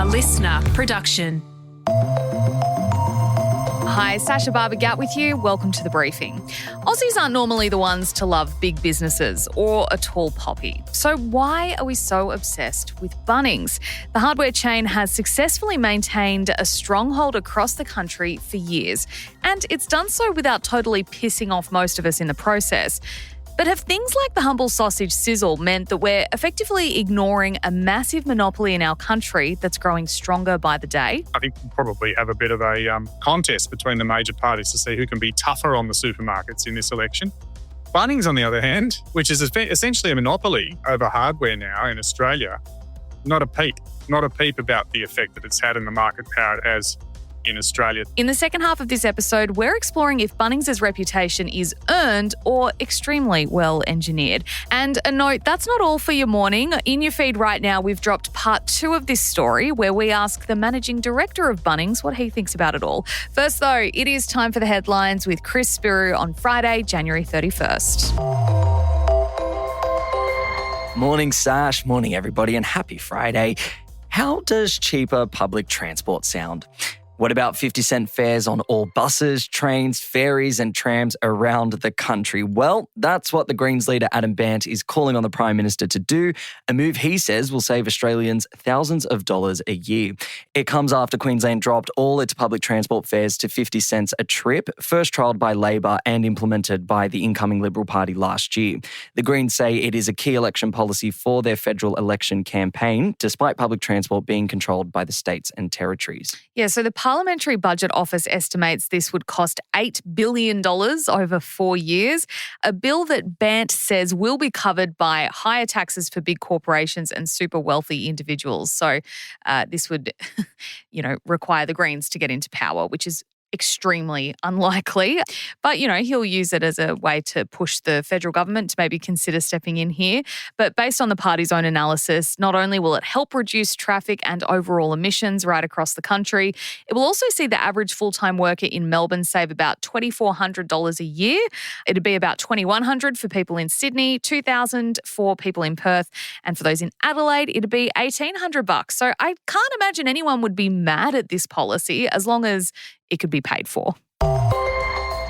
listener production. Hi, Sasha Barbagat with you. Welcome to The Briefing. Aussies aren't normally the ones to love big businesses or a tall poppy. So why are we so obsessed with Bunnings? The hardware chain has successfully maintained a stronghold across the country for years, and it's done so without totally pissing off most of us in the process. But have things like the humble sausage sizzle meant that we're effectively ignoring a massive monopoly in our country that's growing stronger by the day? I think we'll probably have a bit of a contest between the major parties to see who can be tougher on the supermarkets in this election. Bunnings, on the other hand, which is essentially a monopoly over hardware now in Australia, not a peep about the effect that it's had in the market power it has in Australia. In the second half of this episode, we're exploring if Bunnings' reputation is earned or extremely well engineered. And a note, that's not all for your morning. In your feed right now, we've dropped part 2 of this story where we ask the managing director of Bunnings what he thinks about it all. First though, it is time for the headlines with Chris Spiru on Friday, January 31st. Morning, Sash. Morning, everybody, and happy Friday. How does cheaper public transport sound? What about 50-cent fares on all buses, trains, ferries and trams around the country? Well, that's what the Greens leader Adam Bandt is calling on the Prime Minister to do, a move he says will save Australians thousands of dollars a year. It comes after Queensland dropped all its public transport fares to 50 cents a trip, first trialled by Labor and implemented by the incoming Liberal Party last year. The Greens say it is a key election policy for their federal election campaign, despite public transport being controlled by the states and territories. Yeah, so the Parliamentary Budget Office estimates this would cost $8 billion over 4 years, a bill that Bandt says will be covered by higher taxes for big corporations and super wealthy individuals. So this would, require the Greens to get into power, which is extremely unlikely. But, he'll use it as a way to push the federal government to maybe consider stepping in here. But based on the party's own analysis, not only will it help reduce traffic and overall emissions right across the country, it will also see the average full-time worker in Melbourne save about $2,400 a year. It'd be about $2,100 for people in Sydney, $2,000 for people in Perth, and for those in Adelaide, it'd be $1,800. So I can't imagine anyone would be mad at this policy as long as it could be paid for.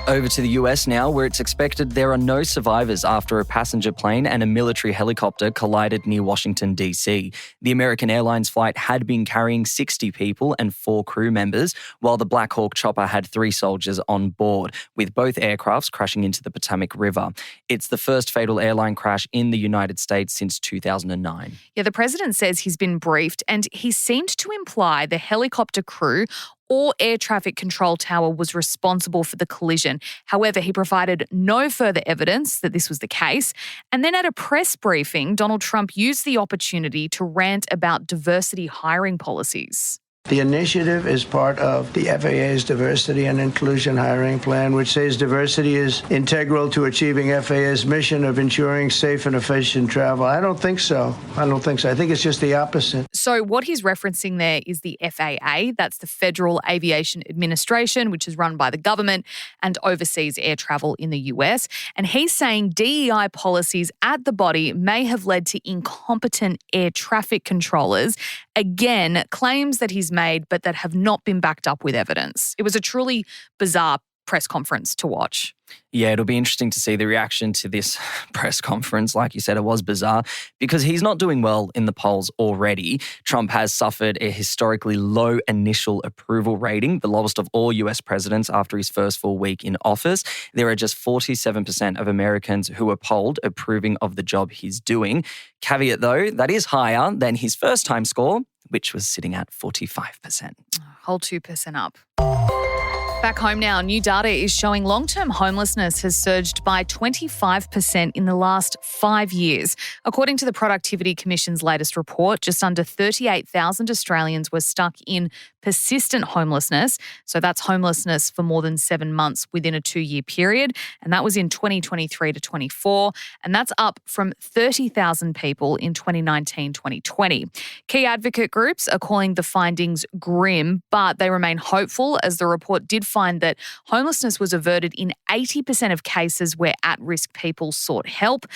Over to the US now, where it's expected there are no survivors after a passenger plane and a military helicopter collided near Washington, D.C. The American Airlines flight had been carrying 60 people and 4 crew members, while the Black Hawk chopper had 3 soldiers on board, with both aircrafts crashing into the Potomac River. It's the first fatal airline crash in the United States since 2009. Yeah, the president says he's been briefed and he seemed to imply the helicopter crew or air traffic control tower was responsible for the collision. However, he provided no further evidence that this was the case. And then at a press briefing, Donald Trump used the opportunity to rant about diversity hiring policies. The initiative is part of the FAA's diversity and inclusion hiring plan, which says diversity is integral to achieving FAA's mission of ensuring safe and efficient travel. I don't think so. I think it's just the opposite. So what he's referencing there is the FAA. That's the Federal Aviation Administration, which is run by the government and oversees air travel in the US. And he's saying DEI policies at the body may have led to incompetent air traffic controllers. Again, claims that he's made, but that have not been backed up with evidence. It was a truly bizarre press conference to watch. Yeah, it'll be interesting to see the reaction to this press conference. Like you said, it was bizarre because he's not doing well in the polls already. Trump has suffered a historically low initial approval rating, the lowest of all US presidents after his first full week in office. There are just 47% of Americans who were polled approving of the job he's doing. Caveat though, that is higher than his first time score, which was sitting at 45%. Whole 2% up. Back home now, new data is showing long-term homelessness has surged by 25% in the last 5 years. According to the Productivity Commission's latest report, just under 38,000 Australians were stuck in persistent homelessness. So that's homelessness for more than 7 months within a 2-year period. And that was in 2023 to 24. And that's up from 30,000 people in 2019-2020. Key advocate groups are calling the findings grim, but they remain hopeful as the report did find that homelessness was averted in 80% of cases where at-risk people sought help.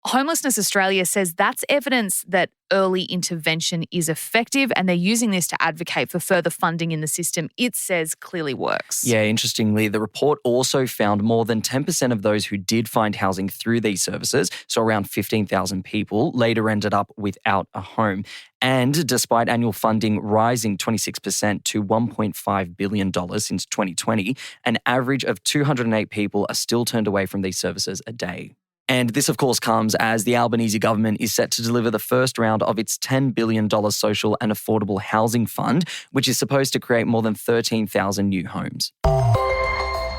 Homelessness Australia says that's evidence that early intervention is effective, and they're using this to advocate for further funding in the system it says clearly works. Yeah, interestingly, the report also found more than 10% of those who did find housing through these services, so around 15,000 people, later ended up without a home. And despite annual funding rising 26% to $1.5 billion since 2020, an average of 208 people are still turned away from these services a day. And this, of course, comes as the Albanese government is set to deliver the first round of its $10 billion social and affordable housing fund, which is supposed to create more than 13,000 new homes.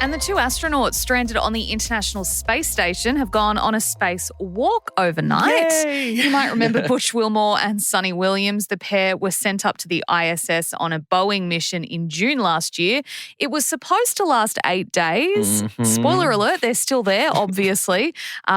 And the two astronauts stranded on the International Space Station have gone on a space walk overnight. Yay! You might remember Butch Wilmore and Sonny Williams. The pair were sent up to the ISS on a Boeing mission in June last year. It was supposed to last 8 days. Spoiler alert, they're still there, obviously,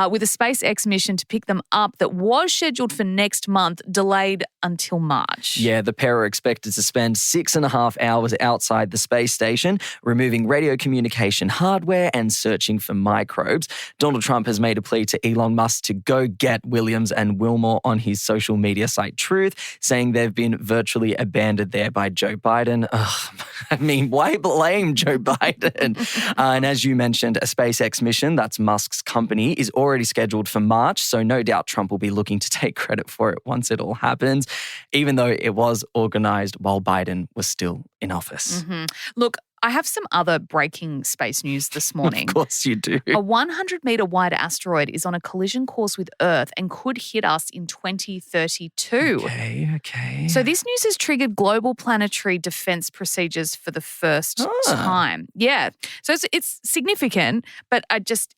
with a SpaceX mission to pick them up that was scheduled for next month, delayed until March. Yeah, the pair are expected to spend 6.5 hours outside the space station, removing radio communication hardware and searching for microbes. Donald Trump has made a plea to Elon Musk to go get Williams and Wilmore on his social media site Truth, saying they've been virtually abandoned there by Joe Biden. I mean, why blame Joe Biden? And as you mentioned, a SpaceX mission, that's Musk's company, is already scheduled for March, so no doubt Trump will be looking to take credit for it once it all happens, even though it was organised while Biden was still in office. Look, I have some other breaking space news this morning. Of course you do. A 100-metre wide asteroid is on a collision course with Earth and could hit us in 2032. Okay. So this news has triggered global planetary defence procedures for the first time. Yeah. So it's significant, but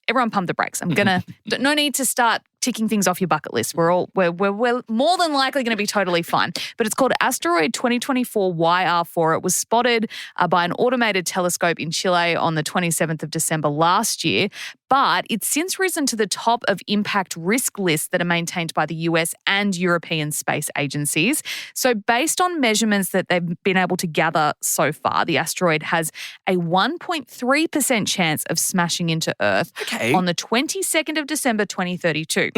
everyone pump the brakes. No need to start ticking things off your bucket list. We're more than likely going to be totally fine. But it's called Asteroid 2024 YR4. It was spotted by an automated telescope in Chile on the 27th of December last year. But it's since risen to the top of impact risk lists that are maintained by the US and European space agencies. So based on measurements that they've been able to gather so far, the asteroid has a 1.3% chance of smashing into Earth on the 22nd of December 2032.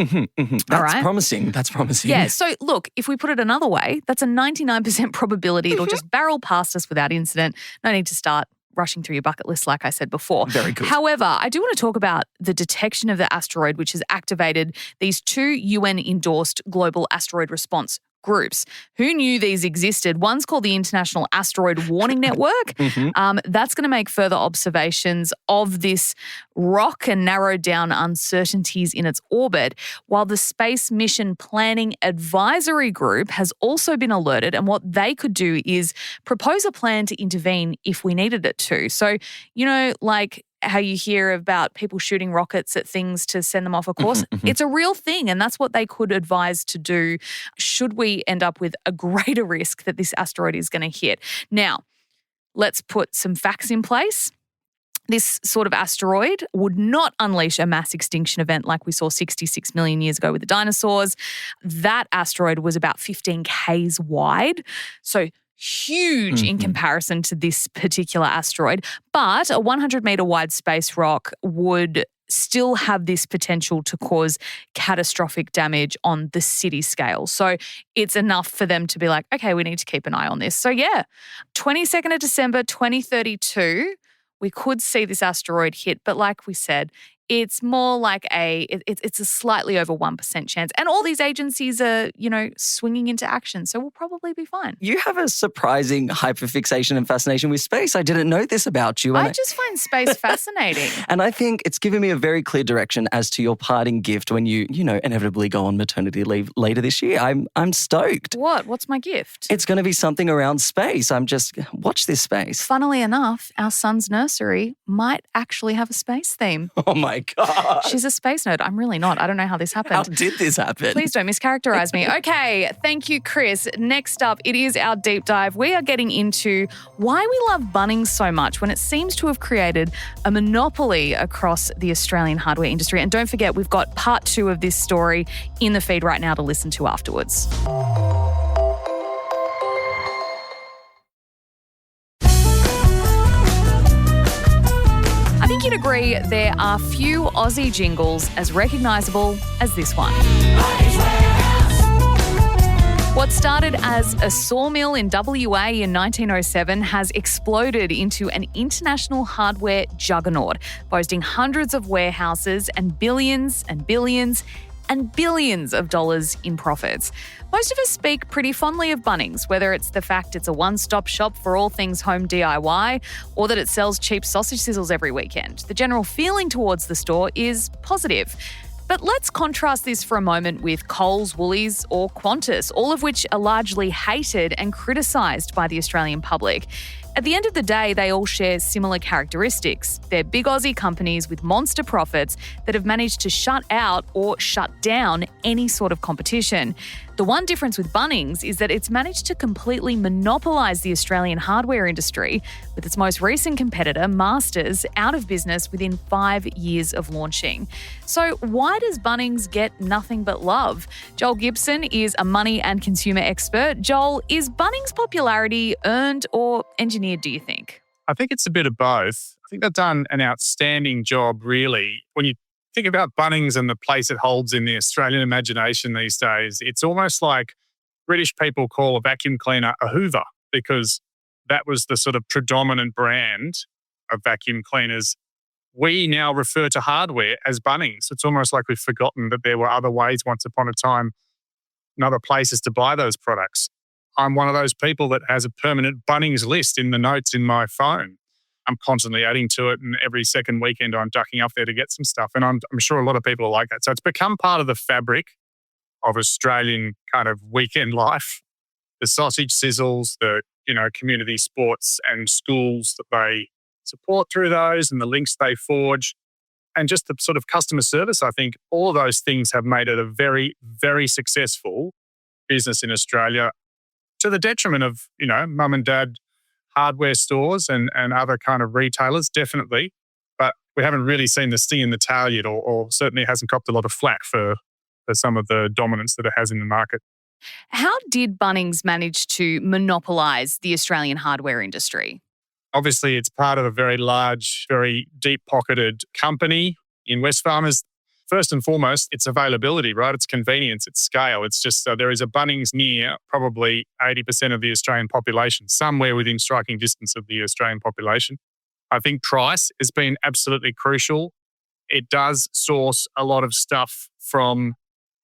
That's promising. That's promising. Yeah. So look, if we put it another way, that's a 99% probability it'll just barrel past us without incident. No need to start rushing through your bucket list, like I said before. Very good. However, I do want to talk about the detection of the asteroid, which has activated these two UN-endorsed global asteroid response groups. Who knew these existed? One's called the International Asteroid Warning Network. That's going to make further observations of this rock and narrow down uncertainties in its orbit, while the Space Mission Planning Advisory Group has also been alerted, and what they could do is propose a plan to intervene if we needed it to. So, like how you hear about people shooting rockets at things to send them off a course. It's a real thing, and that's what they could advise to do should we end up with a greater risk that this asteroid is going to hit. Now, let's put some facts in place. This sort of asteroid would not unleash a mass extinction event like we saw 66 million years ago with the dinosaurs. That asteroid was about 15 k's wide, so huge in comparison to this particular asteroid. But a 100-metre wide space rock would still have this potential to cause catastrophic damage on the city scale. So it's enough for them to be like, okay, we need to keep an eye on this. So yeah, 22nd of December 2032, we could see this asteroid hit. But like we said, it's more like it's a slightly over 1% chance. And all these agencies are, swinging into action. So we'll probably be fine. You have a surprising hyperfixation and fascination with space. I didn't know this about you. I just find space fascinating. And I think it's given me a very clear direction as to your parting gift when you inevitably go on maternity leave later this year. I'm stoked. What? What's my gift? It's going to be something around space. Watch this space. Funnily enough, our son's nursery might actually have a space theme. Oh my God. She's a space nerd. I'm really not. I don't know how this happened. How did this happen? Please don't mischaracterize me. Okay, thank you, Chris. Next up, it is our deep dive. We are getting into why we love Bunnings so much when it seems to have created a monopoly across the Australian hardware industry. And don't forget, we've got part 2 of this story in the feed right now to listen to afterwards. agree there are few Aussie jingles as recognisable as this one. What started as a sawmill in WA in 1907 has exploded into an international hardware juggernaut, boasting hundreds of warehouses and billions and billions and billions of dollars in profits. Most of us speak pretty fondly of Bunnings, whether it's the fact it's a one-stop shop for all things home DIY or that it sells cheap sausage sizzles every weekend. The general feeling towards the store is positive. But let's contrast this for a moment with Coles, Woolies or Qantas, all of which are largely hated and criticised by the Australian public. At the end of the day, they all share similar characteristics. They're big Aussie companies with monster profits that have managed to shut out or shut down any sort of competition. The one difference with Bunnings is that it's managed to completely monopolise the Australian hardware industry, with its most recent competitor, Masters, out of business within 5 years of launching. So why does Bunnings get nothing but love? Joel Gibson is a money and consumer expert. Joel, is Bunnings' popularity earned or engineered, do you think? I think it's a bit of both. I think they've done an outstanding job, really. When you think about Bunnings and the place it holds in the Australian imagination these days, it's almost like British people call a vacuum cleaner a Hoover, because that was the sort of predominant brand of vacuum cleaners. We now refer to hardware as Bunnings. It's almost like we've forgotten that there were other ways once upon a time and other places to buy those products. I'm one of those people that has a permanent Bunnings list in the notes in my phone. I'm constantly adding to it, and every second weekend I'm ducking up there to get some stuff. And I'm sure a lot of people are like that. So it's become part of the fabric of Australian kind of weekend life. The sausage sizzles, the community sports and schools that they support through those, and the links they forge, and just the sort of customer service. I think all of those things have made it a very, very successful business in Australia, to the detriment of mum and dad hardware stores and other kind of retailers, definitely. But we haven't really seen the sting in the tail yet, or certainly hasn't copped a lot of flack for some of the dominance that it has in the market. How did Bunnings manage to monopolise the Australian hardware industry? Obviously, it's part of a very large, very deep-pocketed company in Wesfarmers. First and foremost, it's availability, right? It's convenience, it's scale. It's just there is a Bunnings near probably 80% of the Australian population, somewhere within striking distance of the Australian population. I think price has been absolutely crucial. It does source a lot of stuff from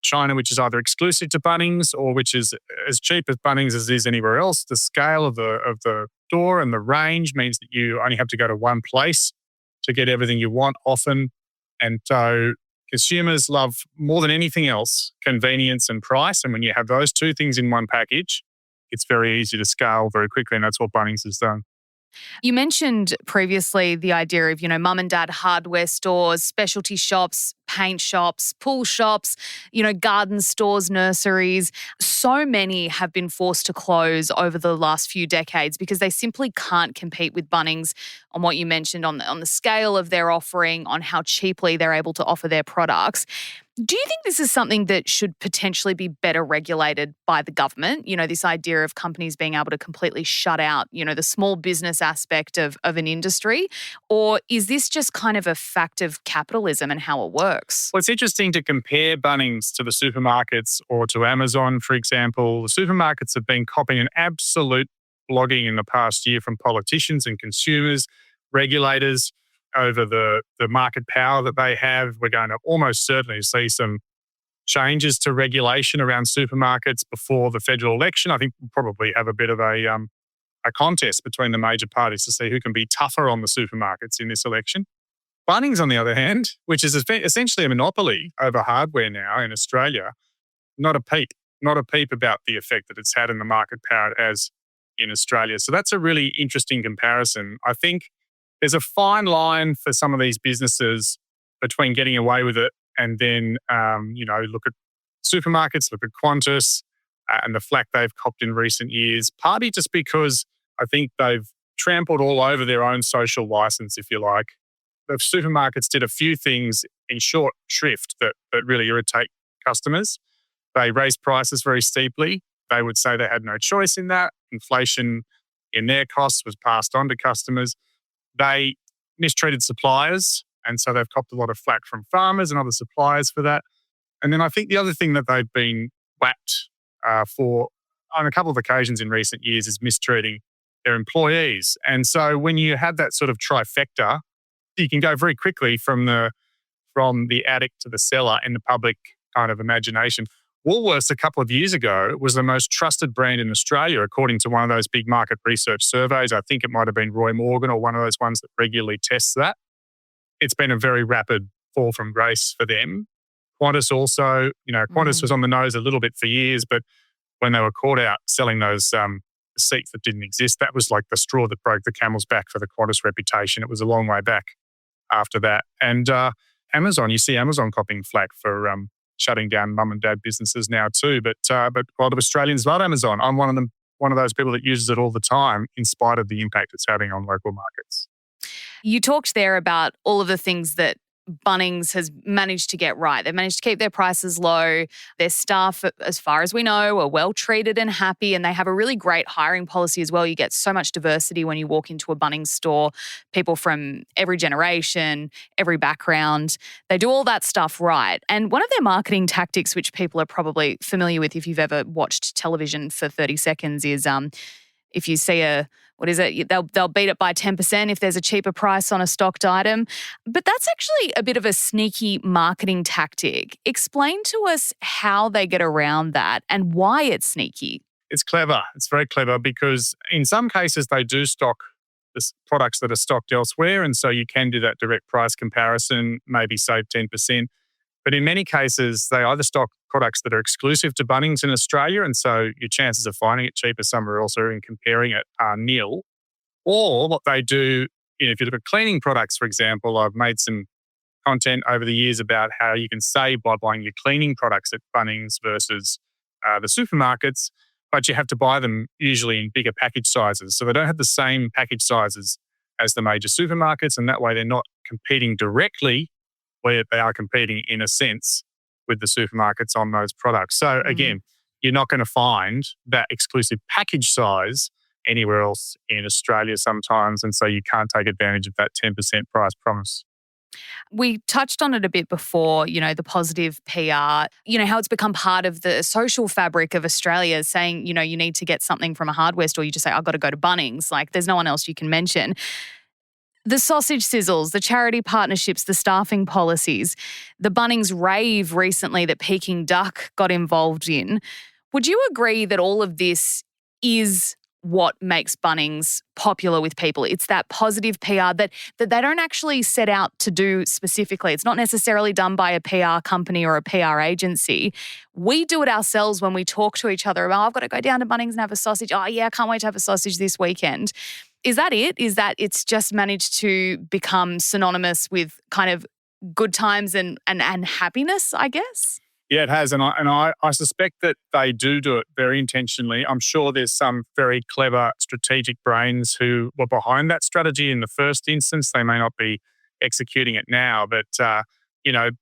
China, which is either exclusive to Bunnings or which is as cheap as Bunnings as it is anywhere else. The scale of the store and the range means that you only have to go to one place to get everything you want often. And so consumers love, more than anything else, convenience and price. And when you have those two things in one package, it's very easy to scale very quickly. And that's what Bunnings has done. You mentioned previously the idea of, mum and dad hardware stores, specialty shops, paint shops, pool shops, garden stores, nurseries. So many have been forced to close over the last few decades because they simply can't compete with Bunnings on what you mentioned on the scale of their offering, on how cheaply they're able to offer their products. Do you think this is something that should potentially be better regulated by the government? This idea of companies being able to completely shut out, the small business aspect of an industry? Or is this just kind of a fact of capitalism and how it works? Well, it's interesting to compare Bunnings to the supermarkets or to Amazon, for example. The supermarkets have been copying an absolute blogging in the past year from politicians and consumers, regulators, over the market power that they have. We're going to almost certainly see some changes to regulation around supermarkets before the federal election. I think we'll probably have a bit of a contest between the major parties to see who can be tougher on the supermarkets in this election. Bunnings, on the other hand, which is essentially a monopoly over hardware now in Australia, not a peep about the effect that it's had in the market power it has in Australia. So that's a really interesting comparison. I think there's a fine line for some of these businesses between getting away with it and then, look at supermarkets, look at Qantas and the flack they've copped in recent years, partly just because I think they've trampled all over their own social license, if you like. The supermarkets did a few things in short shrift that really irritate customers. They raised prices very steeply. They would say they had no choice in that. Inflation in their costs was passed on to customers. They mistreated suppliers And so they've copped a lot of flack from farmers and other suppliers for that. And then I think the other thing that they've been whacked for on a couple of occasions in recent years is mistreating their employees. And so when you have that sort of trifecta, you can go very quickly from the addict to the seller in the public kind of imagination. Woolworths a couple of years ago was the most trusted brand in Australia, according to one of those big market research surveys. I think it might have been Roy Morgan or one of those ones that regularly tests that. It's been a very rapid fall from grace for them. Qantas also, Qantas was on the nose a little bit for years, but when they were caught out selling those seats that didn't exist, that was like the straw that broke the camel's back for the Qantas reputation. It was a long way back after that. And Amazon, you see Amazon copping flack for shutting down mum and dad businesses now too. But a lot of Australians love Amazon. I'm one of those people that uses it all the time in spite of the impact it's having on local markets. You talked there about all of the things that Bunnings has managed to get right. They've managed to keep their prices low. Their staff, as far as we know, are well treated and happy, and they have a really great hiring policy as well. You get so much diversity when you walk into a Bunnings store, people from every generation, every background. They do all that stuff right. And one of their marketing tactics, which people are probably familiar with if you've ever watched television for 30 seconds, is if you see they'll beat it by 10% if there's a cheaper price on a stocked item. But that's actually a bit of a sneaky marketing tactic. Explain to us how they get around that and why it's sneaky. It's clever. It's very clever because in some cases they do stock the products that are stocked elsewhere, and so you can do that direct price comparison, maybe save 10%. But in many cases, they either stock products that are exclusive to Bunnings in Australia, and so your chances of finding it cheaper somewhere else or in comparing it are nil. Or what they do, if you look at cleaning products, for example, I've made some content over the years about how you can save by buying your cleaning products at Bunnings versus the supermarkets, but you have to buy them usually in bigger package sizes. So they don't have the same package sizes as the major supermarkets, and that way they're not competing directly where they are competing in a sense with the supermarkets on those products. So again, you're not going to find that exclusive package size anywhere else in Australia sometimes, and so you can't take advantage of that 10% price promise. We touched on it a bit before, the positive PR, how it's become part of the social fabric of Australia, saying, you need to get something from a hardware store. You just say, I've got to go to Bunnings. Like, there's no one else you can mention. The sausage sizzles, the charity partnerships, the staffing policies, the Bunnings rave recently that Peking Duck got involved in. Would you agree that all of this is what makes Bunnings popular with people? It's that positive PR that they don't actually set out to do specifically. It's not necessarily done by a PR company or a PR agency. We do it ourselves when we talk to each other about, I've got to go down to Bunnings and have a sausage. Oh, yeah, I can't wait to have a sausage this weekend. Is that it? Is that it's just managed to become synonymous with kind of good times and happiness, I guess? Yeah, it has. And I suspect that they do it very intentionally. I'm sure there's some very clever strategic brains who were behind that strategy in the first instance. They may not be executing it now, but,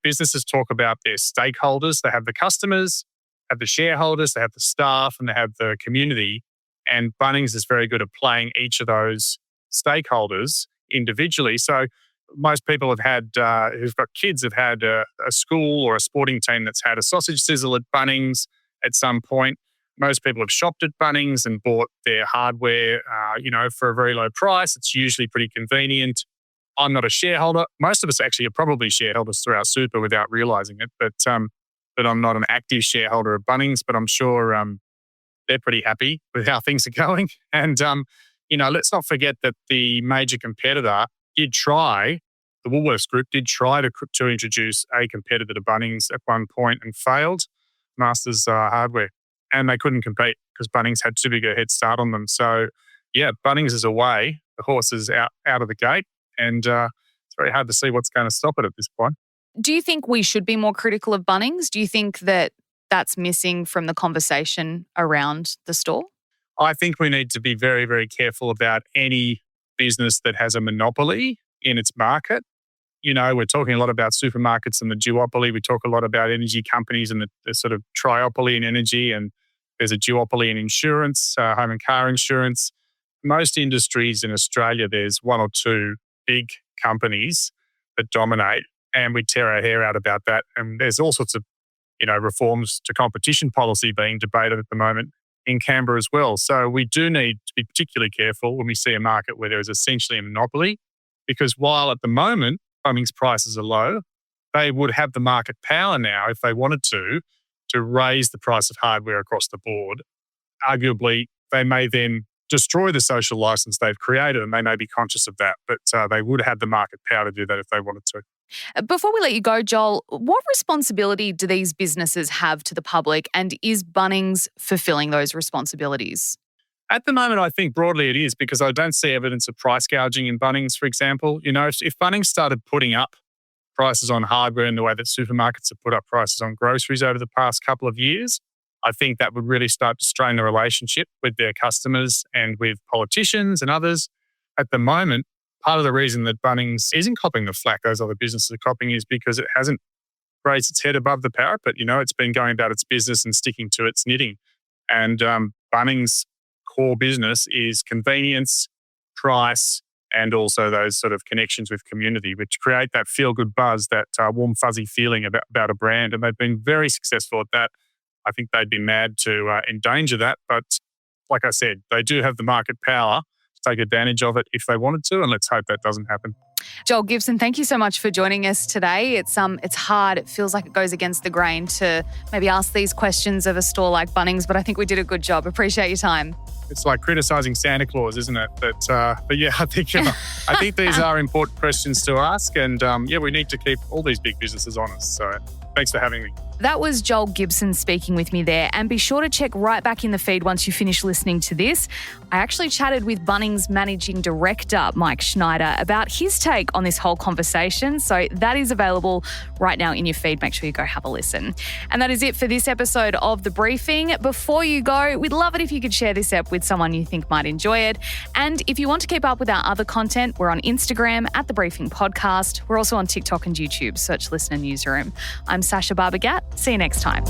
businesses talk about their stakeholders. They have the customers, have the shareholders, they have the staff, and they have the community. And Bunnings is very good at playing each of those stakeholders individually. So most people have had, who've got kids, have had a school or a sporting team that's had a sausage sizzle at Bunnings at some point. Most people have shopped at Bunnings and bought their hardware, for a very low price. It's usually pretty convenient. I'm not a shareholder. Most of us actually are probably shareholders through our super without realising it. But I'm not an active shareholder of Bunnings, but I'm sure they're pretty happy with how things are going. And, let's not forget that the major competitor the Woolworths Group did try to introduce a competitor to Bunnings at one point and failed, Masters Hardware. And they couldn't compete because Bunnings had too big a head start on them. So, yeah, Bunnings is away. The horse is out of the gate. And it's very hard to see what's going to stop it at this point. Do you think we should be more critical of Bunnings? Do you think that that's missing from the conversation around the store? I think we need to be very, very careful about any business that has a monopoly in its market. We're talking a lot about supermarkets and the duopoly. We talk a lot about energy companies and the sort of triopoly in energy, and there's a duopoly in insurance, home and car insurance. Most industries in Australia, there's one or two big companies that dominate, and we tear our hair out about that. And there's all sorts of, reforms to competition policy being debated at the moment in Canberra as well. So we do need to be particularly careful when we see a market where there is essentially a monopoly, because while at the moment Bunnings prices are low, they would have the market power now if they wanted to raise the price of hardware across the board. Arguably, they may then destroy the social license they've created, and they may be conscious of that, but they would have the market power to do that if they wanted to. Before we let you go, Joel, what responsibility do these businesses have to the public, and is Bunnings fulfilling those responsibilities? At the moment, I think broadly it is, because I don't see evidence of price gouging in Bunnings, for example. If Bunnings started putting up prices on hardware in the way that supermarkets have put up prices on groceries over the past couple of years, I think that would really start to strain the relationship with their customers and with politicians and others. At the moment, part of the reason that Bunnings isn't copping the flack those other businesses are copping is because it hasn't raised its head above the parapet. It's been going about its business and sticking to its knitting. And Bunnings' core business is convenience, price, and also those sort of connections with community, which create that feel-good buzz, that warm, fuzzy feeling about a brand. And they've been very successful at that. I think they'd be mad to endanger that. But like I said, they do have the market power to take advantage of it if they wanted to, and let's hope that doesn't happen. Joel Gibson, thank you so much for joining us today. It's hard. It feels like it goes against the grain to maybe ask these questions of a store like Bunnings, but I think we did a good job. Appreciate your time. It's like criticising Santa Claus, isn't it? But yeah, I think these are important questions to ask, and we need to keep all these big businesses honest. So thanks for having me. That was Joel Gibson speaking with me there. And be sure to check right back in the feed once you finish listening to this. I actually chatted with Bunnings Managing Director Mike Schneider about his take on this whole conversation. So that is available right now in your feed. Make sure you go have a listen. And that is it for this episode of The Briefing. Before you go, we'd love it if you could share this ep with someone you think might enjoy it. And if you want to keep up with our other content, we're on Instagram at The Briefing Podcast. We're also on TikTok and YouTube. Search Listener Newsroom. I'm Sasha Barbagat. See you next time.